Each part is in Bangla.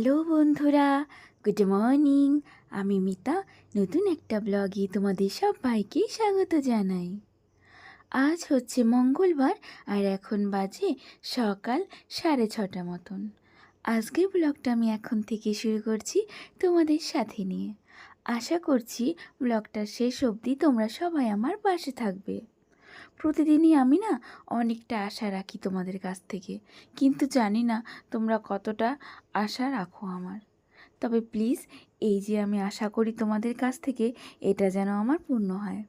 হ্যালো বন্ধুরা, গুড মর্নিং। আমি মিতা নতুন একটা ব্লগে তোমাদের সবাইকে স্বাগত জানাই। আজ হচ্ছে মঙ্গলবার আর এখন বাজে সকাল 6:30 মতন। আজকের ব্লগটা আমি এখন থেকে শুরু করছি তোমাদের সাথে নিয়ে। আশা করছি ব্লগটার শেষ অবধি তোমরা সবাই আমার পাশে থাকবে। প্রতিদিনই আমি না অনেকটা আশা রাখি তোমাদের কাছ থেকে, কিন্তু জানি না তোমরা কতটা আশা রাখো আমার। তবে প্লিজ, এই যে আমি আশা করি তোমাদের কাছ থেকে, এটা যেন আমার পূর্ণ হয়।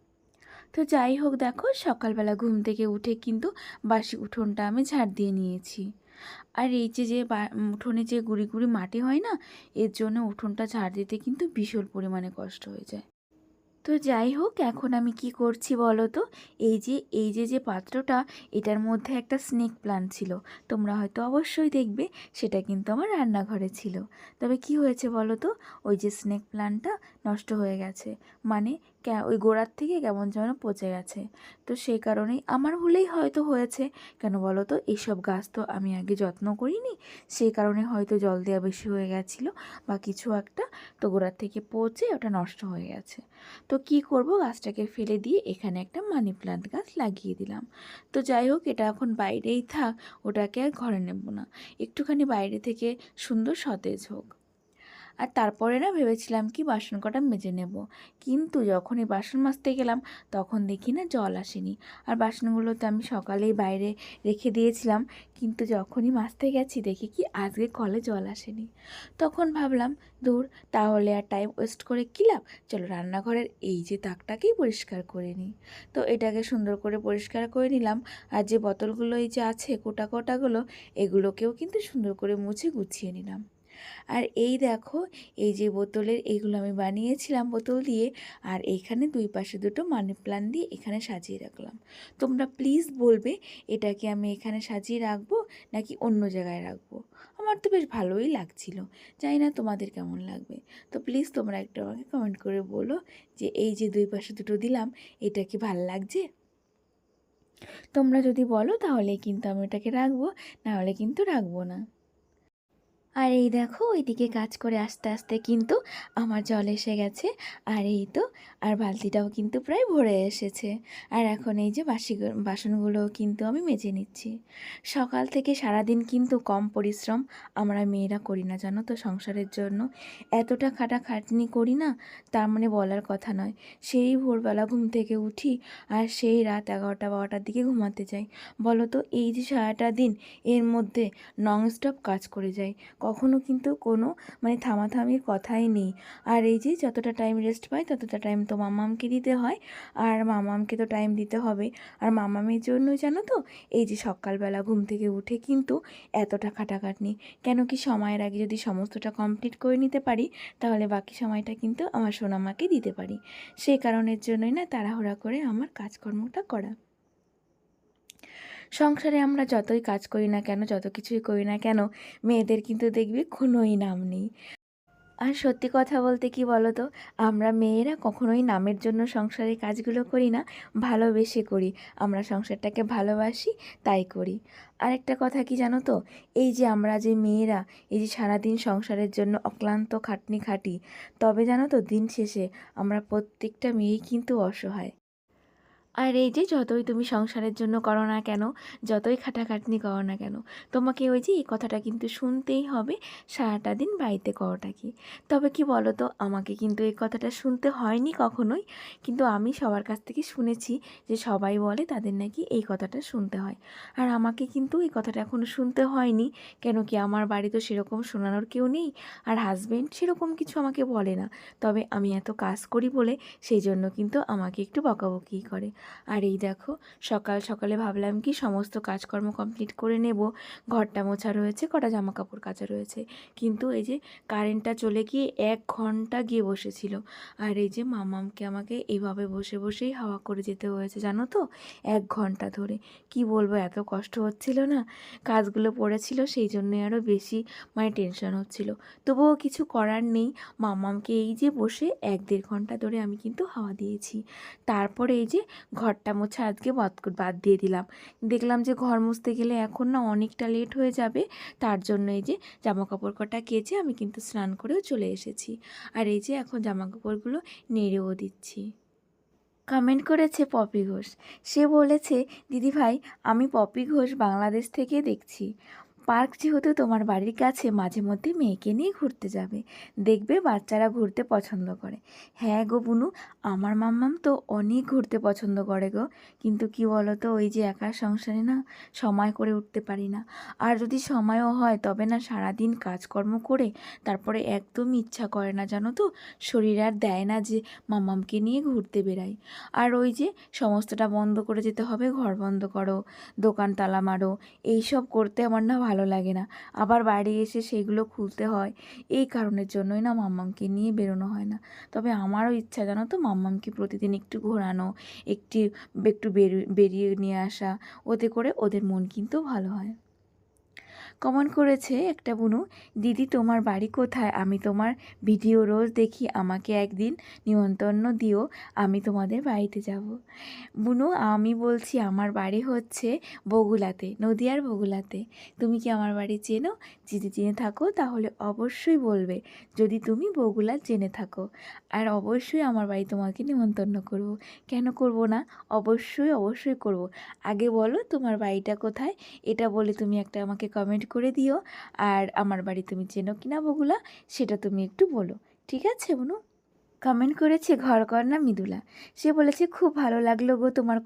তো যাই হোক, দেখো সকালবেলা ঘুম থেকে উঠে কিন্তু বাসি উঠোনটা আমি ঝাড় দিয়ে নিয়েছি। আর এই যে উঠোনে যে গুঁড়ি গুঁড়ি মাটি হয় না, এর জন্য উঠোনটা ঝাড় দিতে কিন্তু ভীষণ পরিমাণে কষ্ট হয়ে যায়। তো যাই হোক, এখন আমি কি করছি বলো তো, এই যে পাত্রটা, এটার মধ্যে একটা স্নেক প্লান্ট ছিল। তোমরা হয়তো অবশ্যই দেখবে, সেটা কিন্তু আমার রান্নাঘরে ছিল। তবে কি হয়েছে বলো তো, ওই যে স্নেক প্লান্টটা নষ্ট হয়ে গেছে, মানে ওই গোড়ার থেকে কেমন যেন পচে গেছে। তো সেই কারণেই আমার ভুলেই হয়তো হয়েছে। কেন বলো তো, এইসব গাছ তো আমি আগে যত্ন করিনি, সেই কারণে হয়তো জল দেওয়া বেশি হয়ে গেছিলো বা কিছু একটা, তো গোড়ার থেকে পচে ওটা নষ্ট হয়ে গেছে। তো কি করব, গাছটাকে ফেলে দিয়ে এখানে একটা মানি প্ল্যান্ট গাছ লাগিয়ে দিলাম। তো যাই হোক, এটা এখন বাইরেই থাক, ওটাকে আর ঘরে নেব না, একটুখানি বাইরে থেকে সুন্দর সতেজ হোক। আর তারপরে না ভেবেছিলাম কি বাসন কটা মেজে নেব, কিন্তু যখনই বাসন মাজতে গেলাম তখন দেখি না জল আসেনি। আর বাসনগুলো তো আমি সকালেই বাইরে রেখে দিয়েছিলাম, কিন্তু যখনই মাজতে গেছি দেখি কি আজকে কলে জল আসেনি। তখন ভাবলাম, দূর, তাহলে আর টাইম ওয়েস্ট করে কী লাভ, চলো রান্নাঘরের এই যে তাকটাকেই পরিষ্কার করে নিই। তো এটাকে সুন্দর করে পরিষ্কার করে নিলাম। আর যে বোতলগুলো এই যে আছে কোটাগুলো, এগুলোকেও কিন্তু সুন্দর করে মুছে গুছিয়ে নিলাম। আর এই দেখো, এই যে বোতলের এইগুলো আমি বানিয়েছিলাম বোতল দিয়ে, আর এইখানে দুই পাশে দুটো মানি প্ল্যান্ট দিয়ে এখানে সাজিয়ে রাখলাম। তোমরা প্লিজ বলবে, এটাকে আমি এখানে সাজিয়ে রাখবো নাকি অন্য জায়গায় রাখবো। আমার তো বেশ ভালোই লাগছিল, জানি না তোমাদের কেমন লাগবে। তো প্লিজ তোমরা একটু আমাকে কমেন্ট করে বলো যে এই যে দুই পাশে দুটো দিলাম, এটা কি ভালো লাগছে। তোমরা যদি বলো তাহলে কিন্তু আমি এটাকে রাখবো, নাহলে কিন্তু রাখবো না। আর এই দেখো, ওইদিকে কাজ করে আস্তে আস্তে কিন্তু আমার জল এসে গেছে। আর এই তো, আর বালতিটাও কিন্তু প্রায় ভরে এসেছে। আর এখন এই যে বাসনগুলোও কিন্তু আমি মেজে নিচ্ছি। সকাল থেকে সারাদিন কিন্তু কম পরিশ্রম আমরা মেয়েরা করি না, জানো তো, সংসারের জন্য এতটা খাটাখাটনি করি না, তার মানে বলার কথা নয়। সেই ভোরবেলা ঘুম থেকে উঠি আর সেই রাত 11টা 12টার দিকে ঘুমাতে যাই। বলো তো, এই যে সারাটা দিন এর মধ্যে ননস্টপ কাজ করে যাই, কখনো কিন্তু কোনো মানে থামাথামির কথাই নেই। আর এই যে যতটা টাইম রেস্ট পাই ততটা টাইম তো মামামকে দিতে হয়, আর মামামকে তো টাইম দিতে হবে। আর মামামের জন্যই জানো তো, এই যে সকালবেলা ঘুম থেকে উঠে কিন্তু এতটা খাটাখাটনি। কেন কি, সময়ের আগে যদি সমস্তটা কমপ্লিট করে নিতে পারি, তাহলে বাকি সময়টা কিন্তু আমার সোনামাকে দিতে পারি। সেই কারণের জন্যই না তাড়াহুড়া করে আমার কাজকর্মটা করা। সংসারে আমরা যতই কাজ করি না কেন, যত কিছুই করি না কেন, মেয়েদের কিন্তু দেখবি কোনোই নাম নেই। আর সত্যি কথা বলতে কি বলো তো, আমরা মেয়েরা কখনোই নামের জন্য সংসারের কাজগুলো করি না, ভালোবেসে করি। আমরা সংসারটাকে ভালোবাসি, তাই করি। আরেকটা কথা কি জানো তো, এই যে আমরা যে মেয়েরা এই যে সারাদিন সংসারের জন্য অক্লান্ত খাটনি খাটি, তবে জানো তো দিন শেষে আমরা প্রত্যেকটা মেয়েই কিন্তু অসহায়। আর এই যে যতই তুমি সংসারের জন্য করো না কেন, যতই খাটাখাটনি করো না কেন, তোমাকে ওই যে এই কথাটা কিন্তু শুনতেই হবে, সারাটা দিন বাড়িতে করোটা কি। তবে কি বলো তো, আমাকে কিন্তু এই কথাটা শুনতে হয়নি কখনোই, কিন্তু আমি সবার কাছ থেকে শুনেছি যে সবাই বলে তাদের নাকি এই কথাটা শুনতে হয়। আর আমাকে কিন্তু এই কথাটা এখনও শুনতে হয়নি, কেন কি আমার বাড়ি তো সেরকম শোনানোর কেউ নেই, আর হাজবেন্ড সেরকম কিছু আমাকে বলে না। তবে আমি এত কাজ করি বলে সেই জন্য কিন্তু আমাকে একটু বকাবকি করে। আর এই দেখো, সকাল সকালে ভাবলাম কি সমস্ত কাজকর্ম কমপ্লিট করে নেব, ঘরটা মোছা রয়েছে, কটা জামা কাপড় কাচা রয়েছে, কিন্তু এই যে কারেন্টটা চলে গিয়ে 1 ঘন্টা গিয়ে বসেছিল। আর এই যে মামামকে আমাকে এইভাবে বসে বসেই হাওয়া করে যেতে হয়েছে, জানো তো, 1 ঘন্টা ধরে। কি বলবো, এত কষ্ট হচ্ছিল না, কাজগুলো পড়েছিল সেই জন্যই আরও বেশি মানে টেনশন হচ্ছিল। তবুও কিছু করার নেই, মামামকে এই যে বসে 1-1.5 ঘন্টা ধরে আমি কিন্তু হাওয়া দিয়েছি। তারপরে এই যে ঘরটা মোছা আজকে বাদ দিয়ে দিলাম। দেখলাম যে ঘর মুছতে গেলে এখন না অনেকটা লেট হয়ে যাবে, তার জন্য এই যে জামাকাপড় কটা কেচে আমি কিন্তু স্নান করেও চলে এসেছি। আর এই যে এখন জামাকাপড়গুলো নেড়েও দিচ্ছি। কমেন্ট করেছে পপি ঘোষ। সে বলেছে, দিদিভাই আমি পপি ঘোষ বাংলাদেশ থেকে দেখছি। পার্ক যেহেতু তোমার বাড়ির কাছে, মাঝে মধ্যে মেয়েকে নিয়ে ঘুরতে যাবে, দেখবে বাচ্চারা ঘুরতে পছন্দ করে। হ্যাঁ গো বুনু, আমার মাম্মাম তো অনেক ঘুরতে পছন্দ করে গো, কিন্তু কি বলো তো, ওই যে একা সংসারে না সময় করে উঠতে পারি না। আর যদি সময়ও হয় তবে না সারাদিন কাজকর্ম করে তারপরে একদম ইচ্ছা করে না, জানো তো, শরীর আর দেয় না যে মাম্মামকে নিয়ে ঘুরতে বেরাই। আর ওই যে সমস্তটা বন্ধ করে যেতে হবে, ঘর বন্ধ করো, দোকান তালা মারো, এইসব করতে আমার না ভালো লাগে না। আবার বাড়ি এসে সেইগুলো খুলতে হয়। এই কারণের জন্যই না মাম্মামকে নিয়ে বেরোনো হয় না। তবে আমারও ইচ্ছা, জানো তো, মাম্মামকে প্রতিদিন একটু ঘোরানো, একটু একটু বেরিয়ে নিয়ে আসা, ওতে করে ওদের মন কিন্তু ভালো হয়। কমেন্ট করেছে একটা বুনু, দিদি তোমার বাড়ি কোথায়? আমি তোমার ভিডিও রোজ দেখি, আমাকে একদিন নিমন্ত্রণ দিও, আমি তোমাদের বাড়িতে যাব। বুনু আমি বলছি আমার বাড়ি হচ্ছে বগুলাতে, নদিয়ার বগুলাতে। তুমি কি আমার বাড়ি চেনো? যদি জেনে থাকো তাহলে অবশ্যই বলবে, যদি তুমি বগুলা জেনে থাকো। আর অবশ্যই আমার বাড়ি তোমাকে নিমন্ত্রণ করব। কেন করব না, অবশ্যই অবশ্যই করব। আগে বলো তোমার বাড়িটা কোথায়, এটা বলে তুমি একটা আমাকে কমেন্ট করে দিও। আর আমার বাড়ি তুমি চেনো কিনা বগুলা, সেটা তুমি একটু বলো, ঠিক আছে বুনু? কমেন্ট করেছে ঘরকন্না মৃদুলা। সে বলেছে, খুব ভালো লাগলো গো তোমার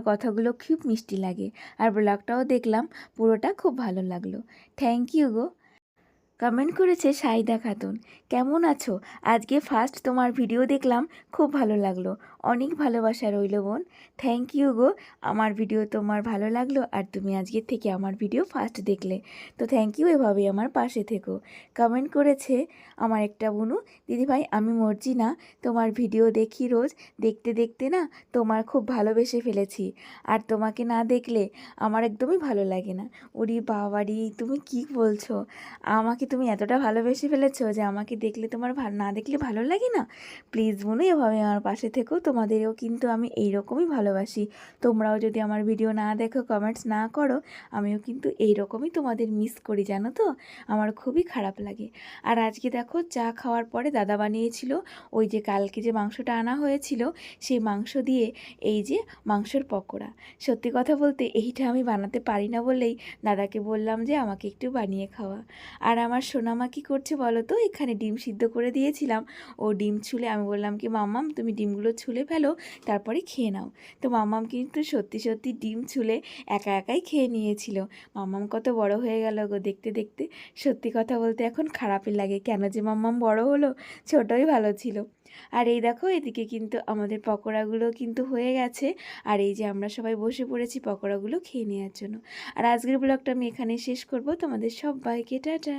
কথাগুলো খুব মিষ্টি লাগে। আর ব্লগটাও দেখলাম, পুরোটা খুব ভালো লাগলো। Thank you go. কমেন্ট করেছে সাইদা খাতুন, কেমন আছো? আজকে ফার্স্ট তোমার ভিডিও দেখলাম, খুব ভালো লাগলো। অনেক ভালোবাসা রইল বোন। থ্যাংক ইউ গো, আমার ভিডিও তোমার ভালো লাগলো আর তুমি আজকের থেকে আমার ভিডিও ফার্স্ট দেখলে, তো থ্যাংক ইউ, এভাবেই আমার পাশে থেকো। কমেন্ট করেছে আমার একটা বোনু, দিদিভাই আমি মর্জিনা, তোমার ভিডিও দেখি রোজ, দেখতে দেখতে না তোমার খুব ভালোবেসে ফেলেছি। আর তোমাকে না দেখলে আমার একদমই ভালো লাগে না। ওরে বাবারি, তুমি কি বলছো? আমাকে তুমি এতটা ভালোবেসে ফেলেছো যে আমাকে দেখলে তোমার না দেখলে ভালো লাগে না? প্লিজ বোনু, এভাবে আমার পাশে থেকো, তোমাদেরও কিন্তু আমি এইরকমই ভালোবাসি। তোমরাও যদি আমার ভিডিও না দেখো, কমেন্টস না করো, আমিও কিন্তু এইরকমই তোমাদের মিস করি, জানো তো, আমার খুবই খারাপ লাগে। আর আজকে দেখো চা খাওয়ার পরে দাদা বানিয়েছিল ওই যে কালকে যে মাংসটা আনা হয়েছিল, সেই মাংস দিয়ে এই যে মাংসের পকোড়া। সত্যি কথা বলতে এইটা আমি বানাতে পারি না বলেই দাদাকে বললাম যে আমাকে একটু বানিয়ে খাওয়া। আর আমার সোনামা কী করছে বলো তো, এখানে ডিম সিদ্ধ করে দিয়েছিলাম, ও ডিম ছুলে, আমি বললাম কি মাম্মাম তুমি ডিমগুলো ছুলে ফেলো, তারপরে খেয়ে নাও। তো মাম্মাম কিন্তু সত্যি সত্যি ডিম ছুলে একা একাই খেয়ে নিয়েছিল। মাম্মাম কত বড় হয়ে গেল গো দেখতে দেখতে। সত্যি কথা বলতে এখন খারাপই লাগে, কেন যে মাম্মাম বড় হলো, ছোটই ভালো ছিল। আর এই দেখো এদিকে কিন্তু আমাদের পকোড়াগুলো কিন্তু হয়ে গেছে। আর এই যে আমরা সবাই বসে পড়েছি পকোড়াগুলো খেয়ে নেওয়ার জন্য। আর আজকের ব্লগটা আমি এখানে শেষ করব। তোমাদের সবাইকে টাটা।